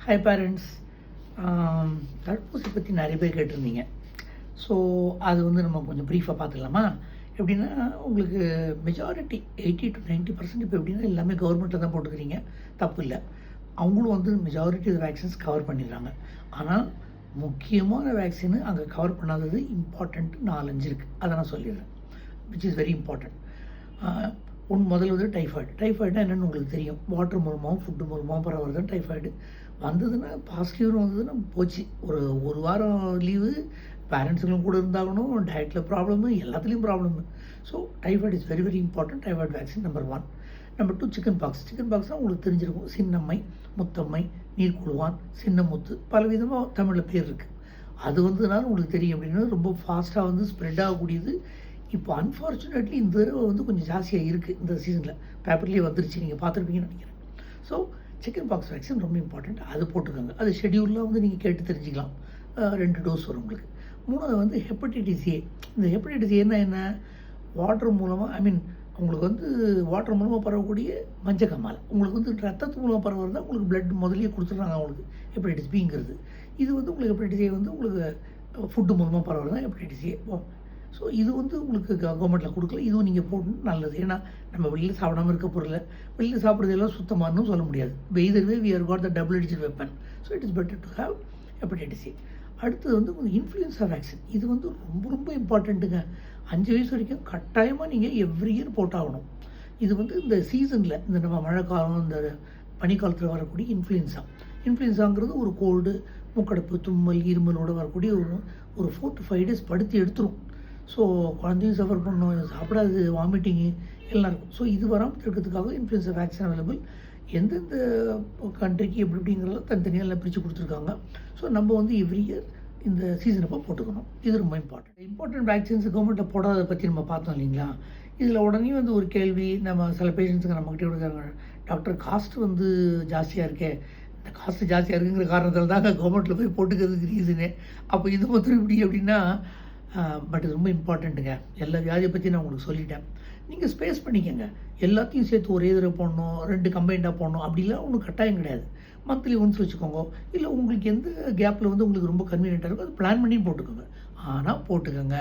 Hi parents. தடுப்பூசி பற்றி நிறைய பேர் கேட்டிருந்தீங்க. ஸோ அது வந்து நம்ம கொஞ்சம் ப்ரீஃபாக பார்த்துக்கலாமா? எப்படின்னா உங்களுக்கு மெஜாரிட்டி 80 to 90% இப்போ எப்படின்னா எல்லாமே கவர்மெண்ட்டில் தான் போட்டுக்கிறீங்க, தப்பு இல்லை. அவங்களும் வந்து மெஜாரிட்டி வேக்சின்ஸ் கவர் பண்ணிடுறாங்க. ஆனால் முக்கியமான வேக்சின் அங்கே கவர் பண்ணாதது இம்பார்ட்டண்ட் 4-5 இருக்குது. அதை நான் சொல்லிடுறேன், விச் இஸ் வெரி இம்பார்ட்டண்ட். முதல்ல வந்து டைஃபாய்டுனா என்னென்னு உங்களுக்கு தெரியும். வாட்டர் மூலமாகவும் ஃபுட்டு மூலமாகவும் பரவுறது தான் டைஃபாய்டு. வந்ததுன்னா பாசிட்டிவ்னு வந்ததுன்னா போச்சு. ஒரு வாரம் லீவு, பேரண்ட்ஸுங்களும் கூட இருந்தாகணும், டயட்டில் ப்ராப்ளமு, எல்லாத்துலேயும் problem. So typhoid is very very important. Typhoid vaccine number 1. Number 2 chicken பாக்ஸ்னால் உங்களுக்கு தெரிஞ்சிருக்கும். சின்னம்மை, முத்தம்மை, நீர்க்குழுவான், சின்னமுத்து, பல விதமாக தமிழில் பேர் இருக்குது. அது வந்ததுனால உங்களுக்கு தெரியும் அப்படின்னா ரொம்ப ஃபாஸ்ட்டாக வந்து ஸ்ப்ரெட் ஆகக்கூடியது. இப்போ அன்ஃபார்ச்சுனேட்லி இந்த தடவை வந்து கொஞ்சம் ஜாஸ்தியாக இருக்குது. இந்த சீசனில் பேப்பர்லேயே வந்துருச்சு, நீங்கள் பார்த்துருப்பீங்கன்னு நினைக்கிறேன். ஸோ சிக்கன் பாக்ஸ் வேக்சின் ரொம்ப இம்பார்ட்டண்ட். அது போட்டுக்கோங்க. அது ஷெடியூலில் வந்து நீங்கள் கேட்டு தெரிஞ்சுக்கலாம். 2 டோஸ் வரும் உங்களுக்கு. 3வது வந்து ஹெப்படைட்டிஸ் ஏ. இந்த ஹெப்படைட்டிஸ் ஏன்னா என்ன? வாட்டர் மூலமாக உங்களுக்கு வந்து வாட்டர் மூலமாக பரவக்கூடிய மஞ்சக்காமாலை. உங்களுக்கு வந்து ரத்தத்து மூலமாக பரவுறது தான் உங்களுக்கு பிளட் முதலியே கொடுத்துட்றாங்க அவங்களுக்கு ஹெப்படைட்டிஸ் பிங்கிறது. இது வந்து உங்களுக்கு ஹெப்படைட்டிஸ் ஏ வந்து உங்களுக்கு ஃபுட்டு மூலமாக பரவுறது தான் ஹெப்படைட்டிஸ் ஏ. ஸோ இது வந்து உங்களுக்கு கவர்மெண்ட்டில் கொடுக்கல. இதுவும் நீங்கள் போடணும், நல்லது. ஏன்னா நம்ம வெளியில் சாப்பிடாமல் இருக்க பொருள், வெளியில் சாப்பிட்றது எல்லாம் சுத்தமானு சொல்ல முடியாது. Either way we are got the double edged weapon. So it is better to have hepatitis A. அடுத்தது வந்து உங்களுக்கு இன்ஃப்ளூயன்ஸா வேக்சின். இது வந்து ரொம்ப ரொம்ப இம்பார்ட்டண்ட்டுங்க. 5 வயசு வரைக்கும் கட்டாயமாக நீங்கள் எவ்ரி இயர் போட்டாகணும். இது வந்து இந்த சீசனில், இந்த நம்ம மழை காலம், இந்த பனிக்காலத்தில் வரக்கூடிய இன்ஃப்ளூயன்ஸாங்கிறது ஒரு கோல்டு, மூக்கடைப்பு, தும்மல், இருமலோடு வரக்கூடிய ஒரு 4 to 5 days படுத்தி எடுத்துரும். ஸோ குழந்தையும் சஃபர் பண்ணணும், சாப்பிடாது, வாமிட்டிங்கு எல்லாம் இருக்கும். ஸோ இது வராமல் இருக்கிறதுக்காக இன்ஃப்ளூயன்ஸா வேக்சின் அவைலபிள். எந்தெந்த கண்ட்ரிக்கு எப்படிங்கிறதெல்லாம் தனித்தனியாக எல்லாம் பிரித்து கொடுத்துருக்காங்க. ஸோ நம்ம வந்து எவ்ரி இயர் இந்த சீசன் அப்போ போட்டுக்கணும். இது ரொம்ப இம்பார்ட்டன்ட் வேக்சின்ஸ் கவர்மெண்ட்டில் போடாத பற்றி நம்ம பார்த்தோம் இல்லைங்களா? இதில் உடனே வந்து ஒரு கேள்வி, நம்ம சில பேஷண்ட்ஸுக்கு நம்மகிட்ட கொடுக்குறாங்க, டாக்டர் காஸ்ட் வந்து ஜாஸ்தியாக இருக்கே. இந்த காஸ்ட்டு ஜாஸ்தியாக இருக்குங்கிற காரணத்தில் தாங்க கவர்மெண்ட்டில் போய் போட்டுக்கிறதுக்கு ரீசனே. அப்போ இது மாத்திரம் இப்படி அப்படின்னா, பட் இது ரொம்ப இம்பார்ட்டண்ட்டுங்க. எல்லா வியாதியை பற்றி நான் உங்களுக்கு சொல்லிட்டேன். நீங்கள் ஸ்பேஸ் பண்ணிக்கோங்க. எல்லாத்தையும் சேர்த்து ஒரே தடவை போடணும், 2 கம்பைண்டாக போடணும் அப்படிலாம் ஒன்றும் கட்டாயம் கிடையாது. மந்த்லி ஒன்ஸ் வச்சுக்கோங்க. இல்லை உங்களுக்கு எந்த கேப்பில் வந்து உங்களுக்கு ரொம்ப கன்வீனியண்ட்டாக இருக்கோ அது பிளான் பண்ணி போட்டுக்கோங்க. ஆனால் போட்டுக்கோங்க.